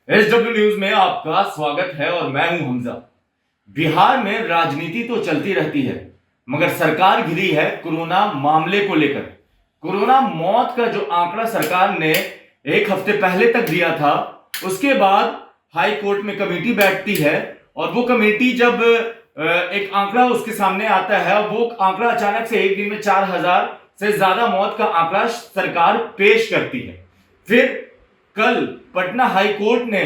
SW news में आपका स्वागत है और मैं हूं हमजा। बिहार में राजनीति तो चलती रहती है, मगर सरकार घिरी है कोरोना मामले को लेकर। कोरोना मौत का जो आंकड़ा सरकार ने एक हफ्ते पहले तक दिया था, उसके बाद हाई कोर्ट में कमेटी बैठती है और वो कमेटी जब एक आंकड़ा उसके सामने आता है, वो आंकड़ा अचानक से एक दिन में 4000 से ज्यादा मौत का आंकड़ा सरकार पेश करती है। फिर कल पटना हाई कोर्ट ने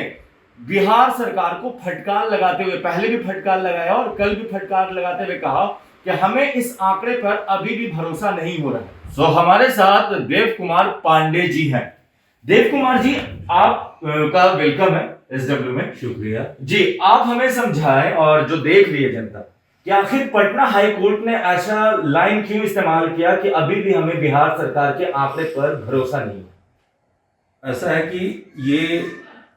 बिहार सरकार को फटकार लगाते हुए, पहले भी फटकार लगाया और कल भी फटकार लगाते हुए कहा कि हमें इस आंकड़े पर अभी भी भरोसा नहीं हो रहा है। तो हमारे साथ देव कुमार पांडे जी हैं। देव कुमार जी, आप का वेलकम है SW में। शुक्रिया जी, आप हमें समझाएं और जो देख रही है जनता कि आखिर पटना हाई कोर्ट ने ऐसा लाइन क्यों इस्तेमाल किया कि अभी भी हमें बिहार सरकार के आंकड़े पर भरोसा नहीं है। ऐसा है कि ये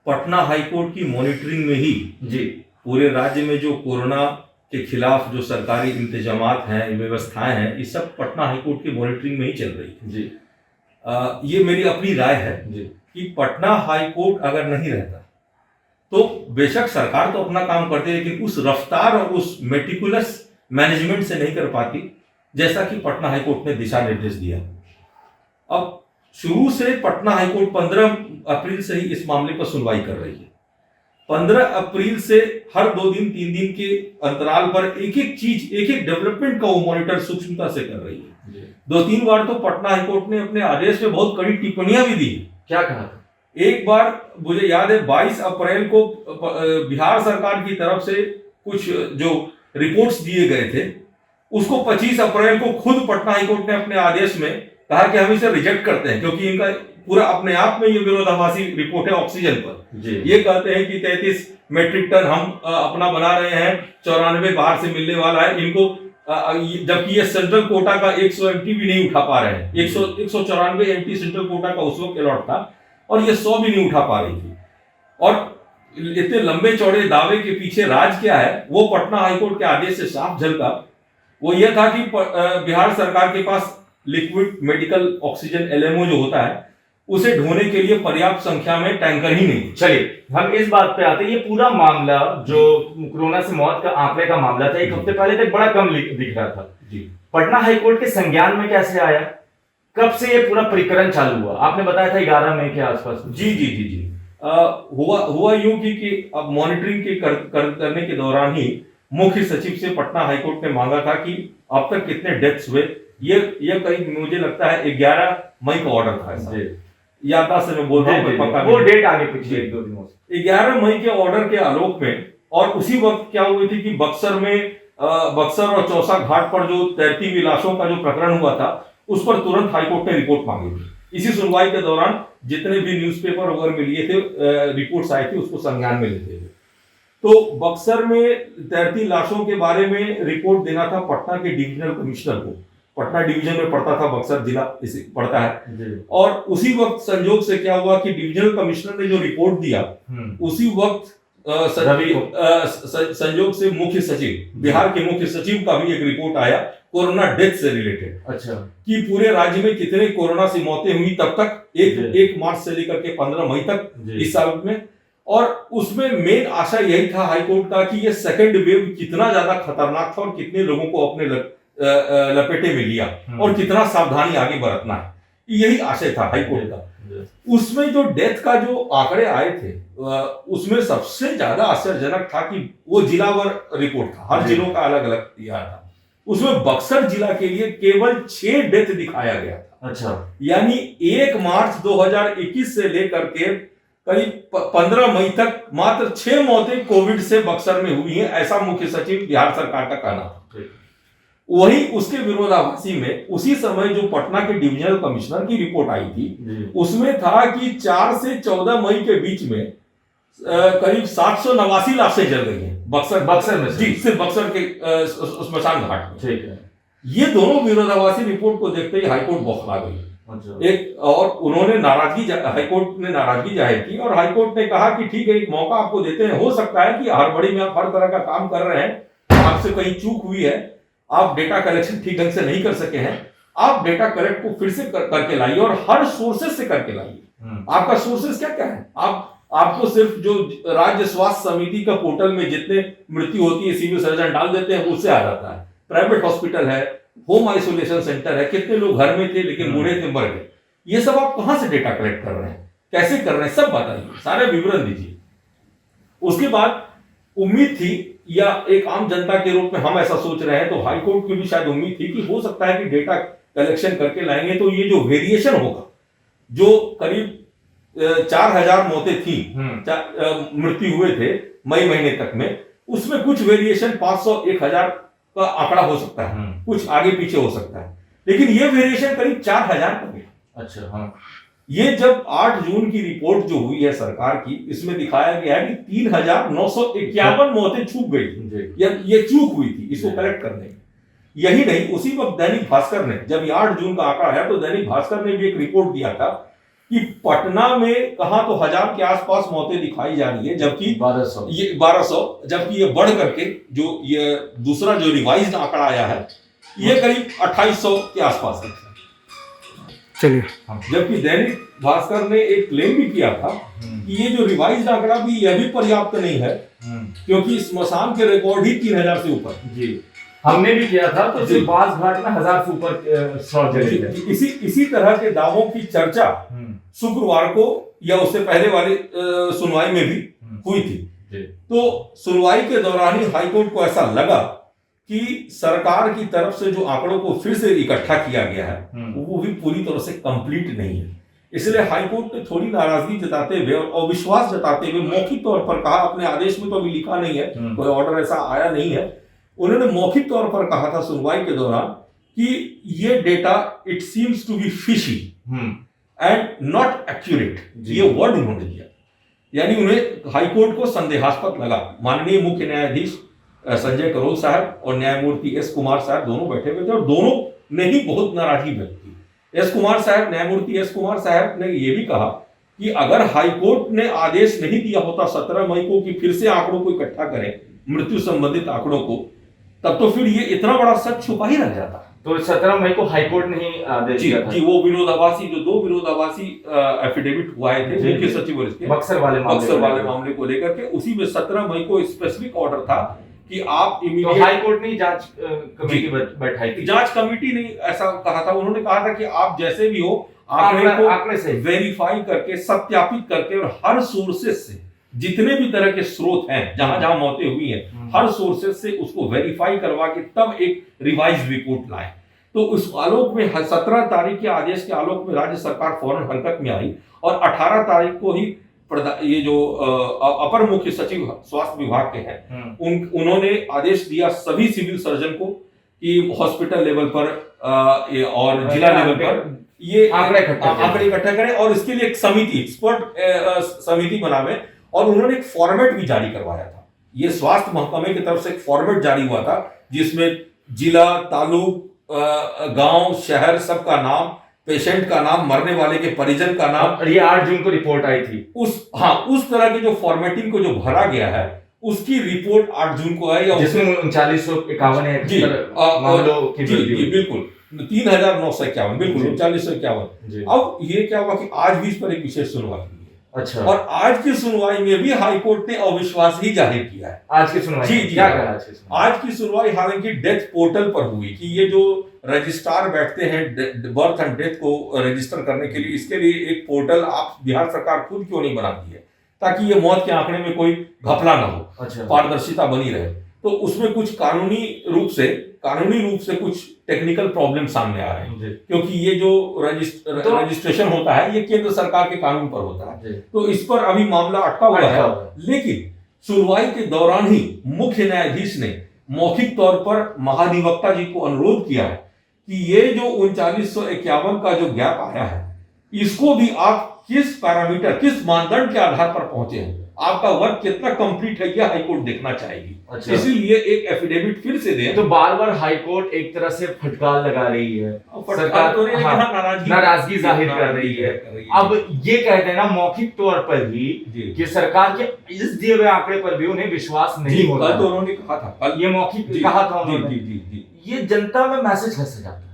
पटना हाई कोर्ट की मॉनिटरिंग में ही जी पूरे राज्य में जो कोरोना के खिलाफ जो सरकारी इंतजामात हैं, व्यवस्थाएं हैं, ये सब पटना हाई कोर्ट की मॉनिटरिंग में ही चल रही है। जी ये मेरी अपनी राय है जी कि पटना हाई कोर्ट अगर नहीं रहता तो बेशक सरकार तो अपना काम करती है, लेकिन उस रफ्तार और उस मेटिकुलस मैनेजमेंट से नहीं कर पाती जैसा कि पटना हाई कोर्ट ने दिशा निर्देश दिया। अब शुरू से पटना हाई कोर्ट 15 अप्रैल से ही इस मामले पर सुनवाई कर रही है। 15 अप्रैल से हर 2 दिन 3 दिन के अंतराल पर एक एक चीज, एक एक डेवलपमेंट का वो मॉनिटर सूक्ष्मता से कर रही है। 2-3 बार तो पटना हाई कोर्ट ने अपने आदेश में बहुत कड़ी टिप्पणियां भी दी। क्या कहा था? एक बार मुझे याद है 22 अप्रैल को बिहार सरकार की तरफ से कुछ जो रिपोर्ट्स दिए गए थे, उसको 25 अप्रैल को खुद पटना हाई कोर्ट ने अपने आदेश में कहा कि हम इसे रिजेक्ट करते हैं, क्योंकि इनका पूरा अपने आप में ये विरोधाभासी रिपोर्ट है ऑक्सीजन पर। ये कहते हैं कि 33 मेट्रिक टन हम अपना बना रहे हैं, 94 बाहर से मिलने वाला है इनको, जबकि ये सेंट्रल कोटा का 100 एमटी भी नहीं उठा पा रहे हैं। 194 एमटी सेंट्रल कोटा का उस वक्त अलॉट था और ये 100 भी नहीं उठा पा रही थी। और इतने लंबे चौड़े दावे के पीछे राज क्या है, वो पटना हाईकोर्ट के आदेश से साफ झलका। वो ये था कि बिहार सरकार के पास लिक्विड मेडिकल ऑक्सीजन LMO जो होता है, उसे ढोने के लिए पर्याप्त संख्या में टैंकर ही नहीं। चलिए हम इस बात पे आते हैं। ये पूरा मामला जो कोरोना से मौत का आंकड़े का मामला था, एक हफ्ते पहले तक बड़ा कम दिख रहा था जी। पटना हाईकोर्ट के संज्ञान में कैसे आया? कब से ये पूरा प्रकरण चालू हुआ? आपने बताया था 11 मई के आसपास। जी जी जी जी हुआ यूं कि अब मॉनिटरिंग के करने के दौरान ही मुख्य सचिव से पटना हाईकोर्ट ने मांगा था कि अब तक कितने डेथ्स हुए। ये कहीं मुझे लगता है 11 मई का ऑर्डर था, याददाश्त से मैं बोल रहा हूँ, पक्का वो डेट आगे पीछे 1-2 दिनों से। 11 मई के ऑर्डर के आलोक में, और उसी वक्त क्या हुई थी कि बक्सर और चौसा घाट पर जो तैरती हुई लाशों का जो प्रकरण हुआ था, उस पर तुरंत हाईकोर्ट ने रिपोर्ट मांगी थी। इसी सुनवाई के दौरान जितने भी न्यूज़पेपर वगैरह में लिए थे, रिपोर्ट्स आई थी, उसको संज्ञान में लेते हुए तो बक्सर में तैरती लाशों के बारे में रिपोर्ट देना था पटना के डिविजनल कमिश्नर को। पटना डिवीजन में पड़ता था, बक्सर जिला इसे पड़ता है। और उसी वक्त संजोग से क्या हुआ कि डिविजनल कमिश्नर ने जो रिपोर्ट दिया, उसी वक्त संजोग से मुख्य सचिव, बिहार के मुख्य सचिव का भी एक रिपोर्ट आया कोरोना डेथ से रिलेटेड। अच्छा, कि पूरे राज्य में कितने कोरोना से मौतें हुई तब तक, एक मार्च से लेकर के 15 मई तक इस साल में। और उसमें मेन आशा यही था हाईकोर्ट का कि ये सेकंड वेव कितना ज्यादा खतरनाक था और कितने लोगों को अपने लपेटे में लिया और कितना सावधानी आगे बरतना है, यही आशय था हाईकोर्ट का। उसमें जो डेथ का जो आंकड़े आए थे, उसमें सबसे ज्यादा आश्चर्यजनक था कि वो जिलावार रिपोर्ट था, हर जिलों का अलग अलग दिया था। उसमें बक्सर जिला के लिए केवल 6 डेथ दिखाया गया था। अच्छा, यानी 1 मार्च 2021 से लेकर के करीब 15 मई तक मात्र 6 मौतें कोविड से बक्सर में हुई हैं, ऐसा मुख्य सचिव बिहार सरकार का कहना था। वही उसके विरोधाभासी में उसी समय जो पटना के डिविजनल कमिश्नर की रिपोर्ट आई थी, उसमें था कि 4 से 14 मई के बीच में करीब 789 लाशें जल गई हैं बक्सर में। जी, सिर्फ बक्सर के स्मशान घाट में। ठीक है। ये दोनों विरोधाभासी रिपोर्ट को देखते ही हाईकोर्ट बौखला गई। एक और उन्होंने हाईकोर्ट ने नाराजगी जाहिर की और हाईकोर्ट ने कहा कि ठीक है, एक मौका आपको देते हैं, हो सकता है कि हड़बड़ी में आप हर तरह का काम कर रहे हैं, आपसे कहीं चूक हुई है, आप डेटा कलेक्शन ठीक ढंग से नहीं कर सके हैं, आप डेटा कलेक्ट को फिर से करके लाइए और हर सोर्सेस से करके लाइए। आपका सोर्सेस क्या क्या है, आप आपको सिर्फ जो राज्य स्वास्थ्य समिति का पोर्टल में जितने मृत्यु होती है सिविल सर्जन डाल देते हैं, उससे आ जाता है। प्राइवेट हॉस्पिटल है, होम आइसोलेशन सेंटर है, कितने लोग घर में थे लेकिन बूढ़े थे, मर गए। ये सब आप कहां से डेटा कलेक्ट कर रहे हैं, कैसे कर रहे हैं, सब बताइए, सारे विवरण दीजिए। उसके बाद उम्मीद थी, या एक आम जनता के रूप में हम ऐसा सोच रहे हैं, तो हाईकोर्ट की भी शायद उम्मीद थी कि हो सकता है कि डेटा कलेक्शन करके लाएंगे तो ये जो वेरिएशन होगा, जो करीब 4000 मौतें थी, मृत्यु हुए थे मई महीने तक में, उसमें कुछ वेरिएशन 500 1000 का आंकड़ा हो सकता है, कुछ आगे पीछे हो सकता है, लेकिन ये वेरिएशन करीब 4000 का गया। अच्छा, हाँ। ये जब 8 जून की रिपोर्ट जो हुई है सरकार की, इसमें दिखाया गया है कि 3951 मौतें चूक गई थी, ये चूक हुई थी इसको कलेक्ट करने में। यही नहीं, उसी वक्त दैनिक भास्कर ने, जब ये 8 जून का आंकड़ा है, तो दैनिक भास्कर ने भी एक रिपोर्ट दिया था कि पटना में कहा तो 1000 के आसपास मौतें दिखाई जा रही है, जबकि 1200, जबकि ये बढ़ करके जो ये दूसरा जो रिवाइज्ड आंकड़ा आया है, ये करीब 2800 के आसपास है। चलिए, जबकि दैनिक भास्कर ने एक क्लेम भी किया था कि ये जो रिवाइज्ड आंकड़ा भी, यह भी पर्याप्त नहीं है, क्योंकि स्मशान के रिकॉर्ड ही 3000 से ऊपर। जी, हमने भी किया था, तो सिर्फ बास घाट में 1000 से ऊपर शव जले थे। इसी तरह के दावों की चर्चा शुक्रवार को या उससे पहले वाली सुनवाई में भी हुई थी। तो सुनवाई के दौरान ही हाईकोर्ट को ऐसा लगा कि सरकार की तरफ से जो आंकड़ों को फिर से इकट्ठा किया गया है, वो भी पूरी तरह से कंप्लीट नहीं है। इसलिए हाईकोर्ट ने थोड़ी नाराजगी जताते हुए और अविश्वास जताते हुए मौखिक तौर पर कहा, अपने आदेश में तो अभी लिखा नहीं है, कोई ऑर्डर ऐसा आया नहीं है, उन्होंने मौखिक तौर पर कहा था सुनवाई के दौरान कि ये data it seems to be fishy and not accurate, ये वर्ड उन्होंने दिया। यानी उन्हें हाईकोर्ट को संदेहास्पद लगा। माननीय मुख्य न्यायाधीश संजय करोल साहब और न्यायमूर्ति एस कुमार साहब दोनों बैठे हुए थे, और दोनों ने ही बहुत नाराजगी व्यक्त की। एस कुमार साहब, न्यायमूर्ति एस कुमार साहब ने यह भी कहा कि अगर हाईकोर्ट ने आदेश नहीं दिया होता 17 मई को कि फिर से आंकड़ों को इकट्ठा करें, मृत्यु संबंधित आंकड़ों को, तब तो फिर ये इतना बड़ा सच छुपा ही रह जाता। तो 17 मई को हाईकोर्ट ने ही आदेश दिया था। जी, वो विरोधाभासी, जो 2 विरोधाभासी एफिडेविट हुए थे मुख्य सचिव और इसके बक्सर वाले मामले को लेकर के, उसी में 17 मई को स्पेसिफिक ऑर्डर था कि आप इमीडिएट, तो हाईकोर्ट ने जांच कमेटी बैठाई थी। जांच कमेटी ने ऐसा कहा था, उन्होंने कहा था कि आप जैसे भी हो आंकड़े से वेरीफाई करके, सत्यापित करके, और हर सोर्सेज से, जितने भी तरह के स्रोत हैं जहां जहां मौतें हुई हैं, हर सोर्सेज से उसको वेरीफाई करवा के तब एक रिवाइज रिपोर्ट लाए। तो उस आलोक में 17 तारीख के आदेश के आलोक में राज्य सरकार फौरन हरकत में आई, और 18 तारीख को ही ये जो अपर मुख्य सचिव स्वास्थ्य विभाग के हैं, उन्होंने आदेश दिया सभी सिविल सर्जन को कि हॉस्पिटल लेवल पर और जिला लेवल पर ये आंकड़े इकट्ठा करें, और इसके लिए एक समिति, एक्सपर्ट समिति बनावे, और उन्होंने एक फॉर्मेट भी जारी करवाया था। ये स्वास्थ्य महकमे की तरफ से एक फॉर्मेट जारी हुआ था, जिसमें जिला, तालुक, गांव, शहर, सबका नाम, पेशेंट का नाम, मरने वाले के परिजन का नाम। ये 8 जून को रिपोर्ट आई थी। उस तरह की जो फॉर्मेटिंग को जो भरा गया है, उसकी रिपोर्ट 8 जून को आई, जिसमें 3951 है। जी, बिल्कुल 3951, बिल्कुल 3951। अब ये क्या हुआ कि आज भी इस पर एक विशेष सुनवाई हुई है। अच्छा, और आज की सुनवाई में भी हाईकोर्ट ने अविश्वास ही जाहिर किया है। आज की सुनवाई जी, क्या कहा? आज की सुनवाई हालांकि डेथ पोर्टल पर हुई कि ये जो रजिस्ट्रार बैठते हैं बर्थ एंड डेथ को रजिस्टर करने के लिए, इसके लिए एक पोर्टल आप बिहार सरकार खुद क्यों नहीं बनाती है, ताकि ये मौत के आंकड़े में कोई घपला ना हो। अच्छा, पारदर्शिता बनी रहे। तो उसमें कुछ कानूनी रूप से कुछ टेक्निकल प्रॉब्लम सामने आ रहे हैं, क्योंकि ये जो रजिस्ट्रेशन होता है, ये केंद्र सरकार के कानून पर होता है, तो इस पर अभी मामला अटका हुआ है। लेकिन सुनवाई के दौरान ही मुख्य न्यायाधीश ने मौखिक तौर पर महाधिवक्ता जी को अनुरोध किया है कि ये जो 3951 का जो गैप आया है, इसको भी आप किस पैरामीटर, किस मानदंड के आधार पर पहुंचे हैं, आपका वर्क कितना कंप्लीट है, यह हाईकोर्ट देखना चाहेगी। अच्छा, इसीलिए एक एफिडेविट फिर से दें। तो बार-बार हाईकोर्ट एक तरह से फटकार लगा रही है, सरकार तो नाराजगी जाहिर कर रही है। अब ये कहते हैं ना मौखिक तौर पर ही कि सरकार के इस दिए हुए आंकड़े पर भी उन्हें विश्वास नहीं होता। कल तो उन्होंने कहा था, ये मौखिक कहा था उन्होंने। ये जनता में मैसेज कैसे जाता है?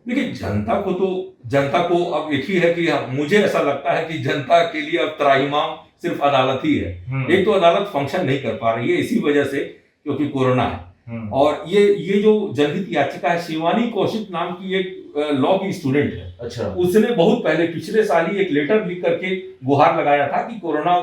देखिए, जनता को अब एक ही है कि मुझे ऐसा लगता है कि जनता के लिए अब त्राहिमाम सिर्फ अदालत ही है। एक तो अदालत फंक्शन नहीं कर पा रही है इसी वजह से, क्योंकि कोरोना है। और ये जो जनहित याचिका है, शिवानी कौशिक नाम की एक लॉ की स्टूडेंट है। अच्छा। उसने बहुत पहले पिछले साल ही एक लेटर लिख करके गुहार लगाया था कि कोरोना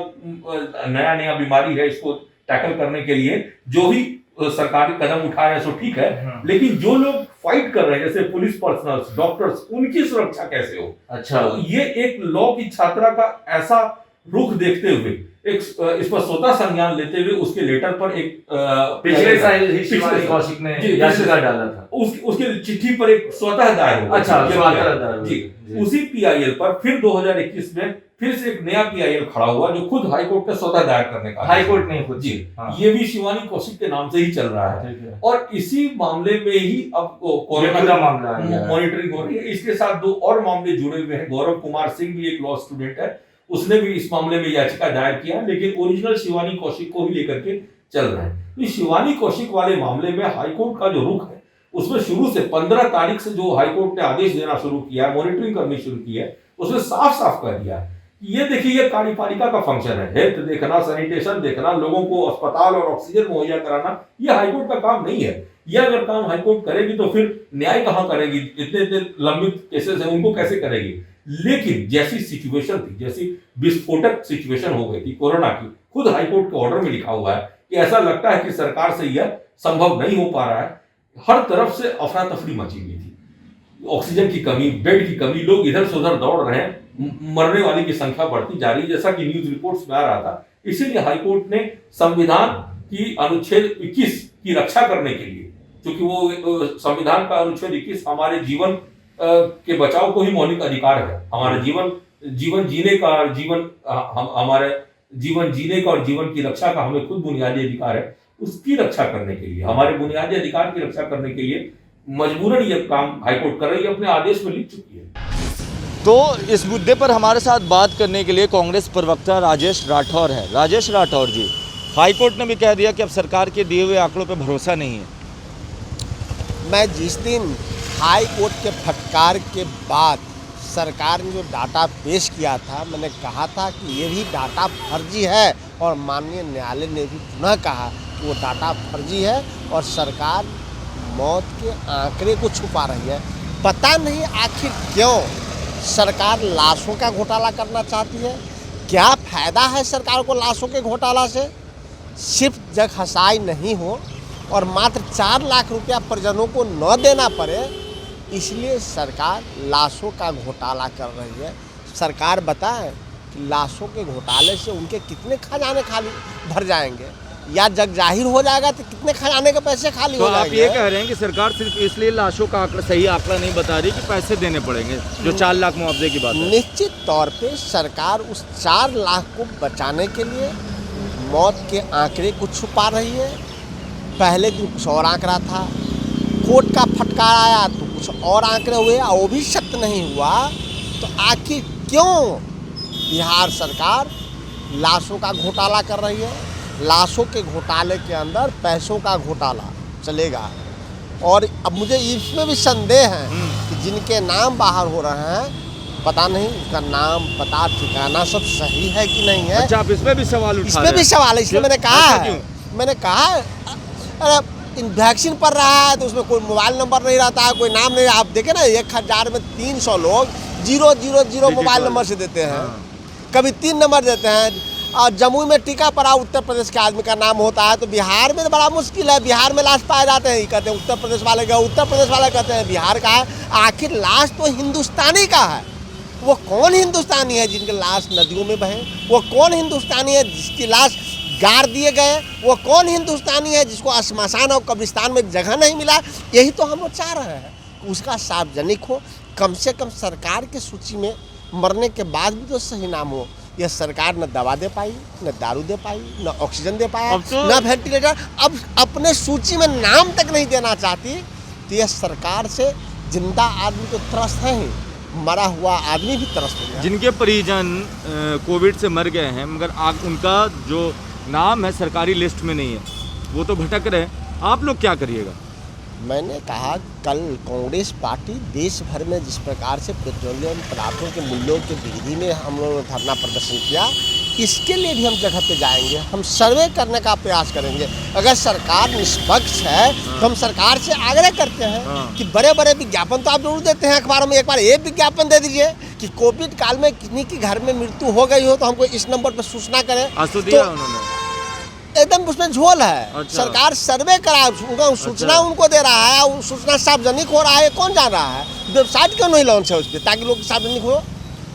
नया बीमारी है, इसको टैकल करने के लिए जो भी सरकारी कदम उठाया है सो ठीक है, लेकिन जो लोग फाइट कर रहे हैं जैसे पुलिस पर्सनल्स, डॉक्टर्स, उनकी सुरक्षा कैसे हो। अच्छा। तो ये एक लॉ की छात्रा का ऐसा रुख देखते हुए, एक इस पर स्वतः संज्ञान लेते हुए उसके लेटर पर एक पिछले साल ही शिवानी कौशिक ने याचिका डाला था। उसके चिट्ठी पर एक स्वतः दायर हुआ। अच्छा, स्वतः दायर जी। उसी पीआईएल पर फिर 2021 में फिर से एक नया पीआईएल खड़ा हुआ जो खुद हाईकोर्ट का स्वतः दायर करने का, हाईकोर्ट ने खुद। जी। ये भी शिवानी कौशिक के नाम से ही चल रहा है और इसी मामले में ही अब कोरोना का मामला मॉनिटरिंग हो रही है। इसके साथ 2 और मामले जुड़े हुए हैं। गौरव कुमार सिंह भी एक लॉ स्टूडेंट है, उसने भी इस मामले में याचिका दायर किया, लेकिन ओरिजिनल शिवानी कौशिक को ही लेकर के चल रहा है। तो शिवानी कौशिक वाले मामले में हाईकोर्ट का जो रुख है उसमें शुरू से 15 तारीख से जो हाईकोर्ट ने आदेश देना शुरू किया है, मॉनिटरिंग करनी शुरू की है, उसमें साफ साफ कह दिया है ये देखिए ये कार्यपालिका का फंक्शन है, हेल्थ देखना, सैनिटेशन देखना, लोगों को अस्पताल और ऑक्सीजन मुहैया कराना, ये हाईकोर्ट का काम नहीं है। यह अगर काम हाईकोर्ट करेगी तो फिर न्याय कहां करेगी? इतने लंबित केसेस हैं उनको कैसे करेगी? लेकिन जैसी सिचुएशन थी, जैसी विस्फोटक सिचुएशन हो गई थी कोरोना की, खुद हाईकोर्ट के ऑर्डर में लिखा हुआ है कि ऐसा लगता है कि सरकार से यह संभव नहीं हो पा रहा है। हर तरफ से अफरा तफरी मची हुई थी, ऑक्सीजन की कमी, बेड की कमी, लोग इधर से उधर दौड़ रहे हैं, मरने वाले की संख्या बढ़ती जा रही है, जैसा कि न्यूज रिपोर्ट्स में आ रहा था। इसीलिए हाईकोर्ट ने संविधान की अनुच्छेद 21 की रक्षा करने के लिए, क्योंकि वो संविधान का अनुच्छेद 21 हमारे जीवन के बचाव को ही मौलिक अधिकार है, हमारे जीवन जीने का, हमारे जीवन जीने का और जीवन की रक्षा का हमें खुद बुनियादी अधिकार है, उसकी रक्षा करने के लिए, हमारे बुनियादी अधिकार की रक्षा करने के लिए मजबूरन ये काम हाईकोर्ट कर रही है, अपने आदेश में लिख चुकी है। तो इस मुद्दे पर हमारे साथ बात करने के लिए कांग्रेस प्रवक्ता राजेश राठौर है। राजेश राठौर जी, हाईकोर्ट ने भी कह दिया कि अब सरकार के दिए हुए आंकड़ों पर भरोसा नहीं है। मैं जिस दिन हाई कोर्ट के फटकार के बाद सरकार ने जो डाटा पेश किया था, मैंने कहा था कि ये भी डाटा फर्जी है और माननीय न्यायालय ने भी पुनः कहा कि वो डाटा फर्जी है और सरकार मौत के आंकड़े को छुपा रही है। पता नहीं आखिर क्यों सरकार लाशों का घोटाला करना चाहती है। क्या फ़ायदा है सरकार को लाशों के घोटाला से? सिर्फ जग हसाई नहीं हो और मात्र 4 लाख रुपया परिजनों को न देना पड़े, इसलिए सरकार लाशों का घोटाला कर रही है। सरकार बताए कि लाशों के घोटाले से उनके कितने खजाने खाली भर जाएंगे, या जग जाहिर हो जाएगा तो कितने खजाने के पैसे खाली हो जाएंगे। आप ये कह रहे हैं कि सरकार सिर्फ इसलिए लाशों का आंकड़ा, सही आंकड़ा नहीं बता रही कि पैसे देने पड़ेंगे, जो 4 लाख मुआवजे की बात है। निश्चित तौर पे सरकार उस 4 लाख को बचाने के लिए मौत के आंकड़े को छुपा रही है। पहले दिन कुछ और आंकड़ा था, कोर्ट का फटकार आया तो कुछ और आंकड़े हुए, वो भी सत्य नहीं हुआ। तो आखिर क्यों बिहार सरकार लाशों का घोटाला कर रही है? लाशों के घोटाले के अंदर पैसों का घोटाला चलेगा। और अब मुझे इसमें भी संदेह है कि जिनके नाम बाहर हो रहे हैं, पता नहीं उसका नाम, पता, ठिकाना सब सही है कि नहीं है। अच्छा, आप इसमें भी सवाल उठा रहे हैं? इसमें भी सवाल है, इसलिए मैंने कहा है, अरे वैक्सीन पड़ रहा है तो उसमें कोई मोबाइल नंबर नहीं रहता है, कोई नाम नहीं। आप देखें ना, 1000 में 300 लोग 000 मोबाइल नंबर से देते हैं, कभी 3 नंबर देते हैं। और जमुई में टीका पड़ा उत्तर प्रदेश के आदमी का नाम होता है, तो बिहार में तो बड़ा मुश्किल है। बिहार में लाश पाए जाते हैं, कहते हैं उत्तर प्रदेश वाले का, उत्तर प्रदेश वाले कहते हैं बिहार का है। आखिर लाश तो हिंदुस्तानी का है। वो कौन हिंदुस्तानी है जिनके लाश नदियों में बहे? वो कौन हिंदुस्तानी है जिसकी लाश गाड़ दिए गए? वो कौन हिंदुस्तानी है जिसको श्मशान और कब्रिस्तान में जगह नहीं मिला? यही तो हम लोग चाह रहे हैं, उसका सार्वजनिक हो, कम से कम सरकार की सूची में मरने के बाद भी तो सही नाम हो। यह सरकार न दवा दे पाई, न दारू दे पाई, न ऑक्सीजन दे पाया, न वेंटिलेटर, अब अपने सूची में नाम तक नहीं देना चाहती। तो यह सरकार से जिंदा आदमी तो त्रस्त है ही, मरा हुआ आदमी भी त्रस्त है। जिनके परिजन कोविड से मर गए हैं मगर उनका जो नाम है सरकारी लिस्ट में नहीं है, वो तो भटक रहे हैं, आप लोग क्या करिएगा? मैंने कहा कल कांग्रेस पार्टी देश भर में जिस प्रकार से पेट्रोलियम पदार्थों के मूल्यों की वृद्धि में हम लोगों ने धरना प्रदर्शन किया, इसके लिए भी हम जगह पे जाएंगे, हम सर्वे करने का प्रयास करेंगे। अगर सरकार निष्पक्ष है तो हम सरकार से आग्रह करते हैं कि बड़े बड़े विज्ञापन तो आप जरूर देते हैं अखबारों में, एक बार ये विज्ञापन दे दीजिए कि कोविड काल में किन्हीं की घर में मृत्यु हो गई हो तो हमको इस नंबर पर सूचना करें। दिया उन्होंने एकदम उसमें झोल है। अच्छा। सरकार सर्वे करा, उनका सूचना उनको दे रहा है, वो सूचना सार्वजनिक हो रहा है, कौन जान रहा है? वेबसाइट क्यों नहीं लॉन्च है उस पर ताकि लोग सार्वजनिक हो?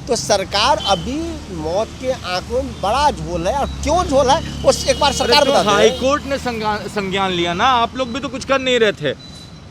तो सरकार अभी मौत के आंकड़ों में बड़ा झोल है। और क्यों झोल है वो एक बार सरकार बता दे। हाई कोर्ट ने संज्ञान लिया ना, आप लोग भी तो कुछ कर नहीं रहे थे,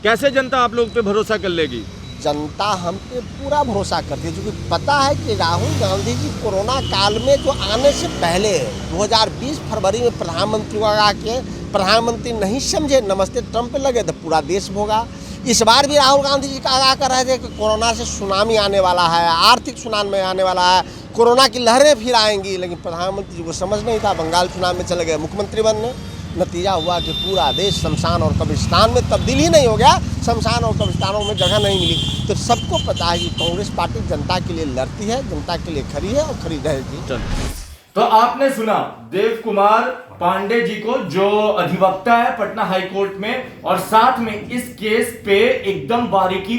कैसे जनता आप लोग पे भरोसा कर लेगी? जनता हम पे पूरा भरोसा करती है, क्योंकि पता है कि राहुल गांधी जी कोरोना काल में जो आने से पहले 2020 फरवरी में प्रधानमंत्री को आके प्रधानमंत्री नहीं समझे, नमस्ते ट्रंप पे लगे तो पूरा देश भोगा। इस बार भी राहुल गांधी जी आगाह कर रहे थे कि कोरोना से सुनामी आने वाला है, आर्थिक सुनामी आने वाला है, कोरोना की लहरें फिर आएंगी, लेकिन प्रधानमंत्री जी को समझ नहीं था, बंगाल चुनाव में चले गए मुख्यमंत्री बनने। नतीजा हुआ कि पूरा देश शमशान और कब्रिस्तान में तब्दील ही नहीं हो गया, शमशान और कब्रिस्तानों में जगह नहीं मिली। तो सबको पता है कि कांग्रेस पार्टी जनता के लिए लड़ती है, जनता के लिए खड़ी है और खड़ी रहेगी। तो आपने सुना देव कुमार पांडे जी को, जो अधिवक्ता है पटना हाई कोर्ट में, और साथ में इस केस पे एकदम बारीकी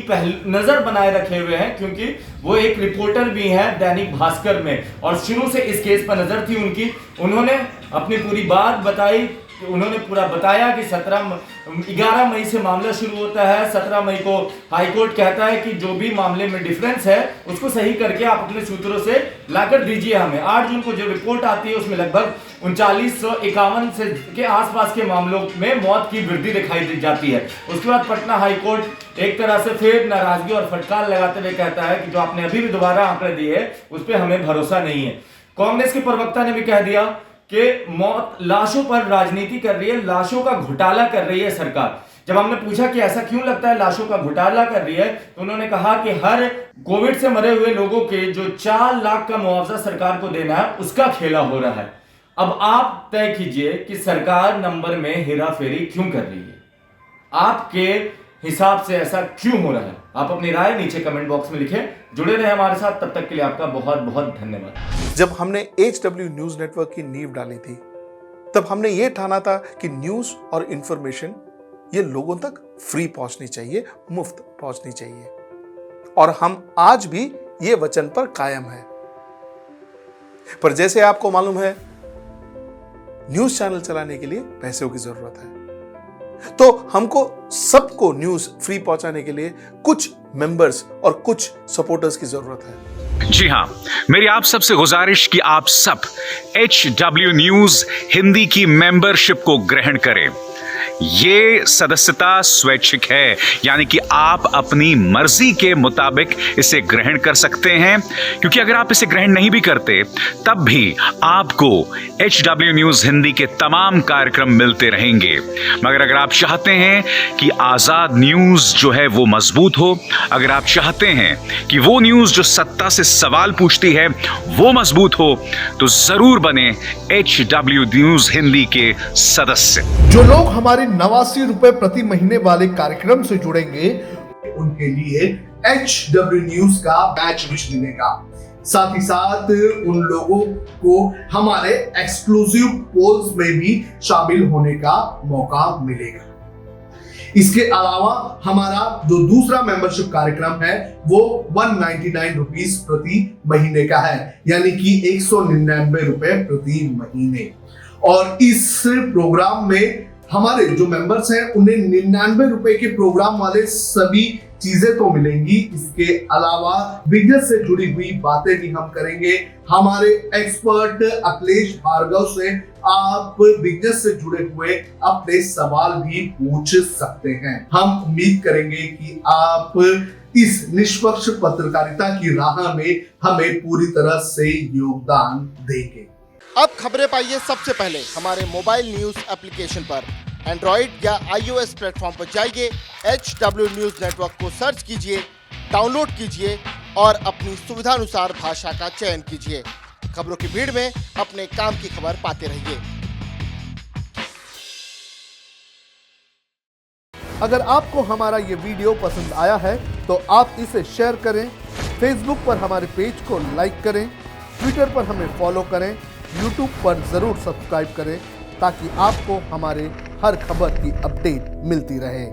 नजर बनाए रखे हुए हैं, क्योंकि वो एक रिपोर्टर भी हैं दैनिक भास्कर में और शुरू से इस केस पर नजर थी उनकी। उन्होंने अपनी पूरी बात बताई, उन्होंने पूरा बताया कि 11 मई से मामला शुरू होता है। 17 मई को हाईकोर्ट कहता है कि जो भी मामले में डिफरेंस है उसको सही करके आप अपने सूत्रों से लाकर दीजिए हमें। 8 जून को जो रिपोर्ट आती है उसमें लगभग 3951 से के आसपास के मामलों में मौत की वृद्धि दिखाई दी जाती है। उसके बाद पटना हाईकोर्ट एक तरह से फिर नाराजगी और फटकार लगाते हुए कहता है कि जो आपने अभी भी दोबारा आंकड़े दिए उस पर हमें भरोसा नहीं है। कांग्रेस के प्रवक्ता ने भी कह दिया कि मौत लाशों पर राजनीति कर रही है, लाशों का घोटाला कर रही है सरकार। जब हमने पूछा कि ऐसा क्यों लगता है लाशों का घोटाला कर रही है, तो उन्होंने कहा कि हर कोविड से मरे हुए लोगों के जो 4 लाख का मुआवजा सरकार को देना है उसका खेला हो रहा है। अब आप तय कीजिए कि सरकार नंबर में हेराफेरी क्यों कर रही है, आपके हिसाब से ऐसा क्यों हो रहा है? आप अपनी राय नीचे कमेंट बॉक्स में लिखें। जुड़े रहे हमारे साथ, तब तक के लिए आपका बहुत बहुत धन्यवाद। जब हमने HW न्यूज नेटवर्क की नींव डाली थी तब हमने ये ठाना था कि न्यूज और इंफॉर्मेशन ये लोगों तक फ्री पहुंचनी चाहिए, मुफ्त पहुंचनी चाहिए, और हम आज भी ये वचन पर कायम है। पर जैसे आपको मालूम है न्यूज चैनल चलाने के लिए पैसों की जरूरत है, तो हमको सबको न्यूज फ्री पहुंचाने के लिए कुछ मेंबर्स और कुछ सपोर्टर्स की जरूरत है। जी हाँ, मेरी आप सबसे गुजारिश कि आप सब HW न्यूज हिंदी की मेंबरशिप को ग्रहण करें। ये सदस्यता स्वैच्छिक है, यानी कि आप अपनी मर्जी के मुताबिक इसे ग्रहण कर सकते हैं, क्योंकि अगर आप इसे ग्रहण नहीं भी करते तब भी आपको HW न्यूज हिंदी के तमाम कार्यक्रम मिलते रहेंगे। मगर अगर आप चाहते हैं कि आजाद न्यूज जो है वो मजबूत हो, अगर आप चाहते हैं कि वो न्यूज जो सत्ता से सवाल पूछती है वो मजबूत हो, तो जरूर बने HW न्यूज हिंदी के सदस्य। जो लोग हमारे 89 रुपए प्रति महीने वाले कार्यक्रम से जुड़ेंगे उनके लिए HW न्यूज का बैच विश मिलेगा। साथ ही साथ उन लोगों को हमारे एक्सक्लूसिव पोल्स में भी शामिल होने का मौका मिलेगा। इसके अलावा हमारा जो दूसरा मेंबरशिप कार्यक्रम है वो 199 रुपीस प्रति महीने का है, यानी कि 199 रुपए प्रति महीने। और इस प्रोग्राम में हमारे जो मेंबर्स हैं उन्हें 99 रुपए के प्रोग्राम वाले सभी चीजें तो मिलेंगी। इसके अलावा बिजनेस से जुड़ी हुई बातें भी हम करेंगे। हमारे एक्सपर्ट अखिलेश भार्गव से आप बिजनेस से जुड़े हुए अपने सवाल भी पूछ सकते हैं। हम उम्मीद करेंगे कि आप इस निष्पक्ष पत्रकारिता की राह में हमें पूरी तरह से योगदान देंगे। अब खबरें पाइए सबसे पहले हमारे मोबाइल न्यूज एप्लीकेशन पर। एंड्रॉइड या iOS प्लेटफॉर्म पर जाइए, HW न्यूज नेटवर्क को सर्च कीजिए, डाउनलोड कीजिए और अपनी सुविधानुसार भाषा का चयन कीजिए। खबरों की भीड़ में अपने काम की खबर पाते रहिए। अगर आपको हमारा ये वीडियो पसंद आया है तो आप इसे शेयर करें, फेसबुक पर हमारे पेज को लाइक करें, ट्विटर पर हमें फॉलो करें, YouTube पर ज़रूर सब्सक्राइब करें ताकि आपको हमारे हर खबर की अपडेट मिलती रहे।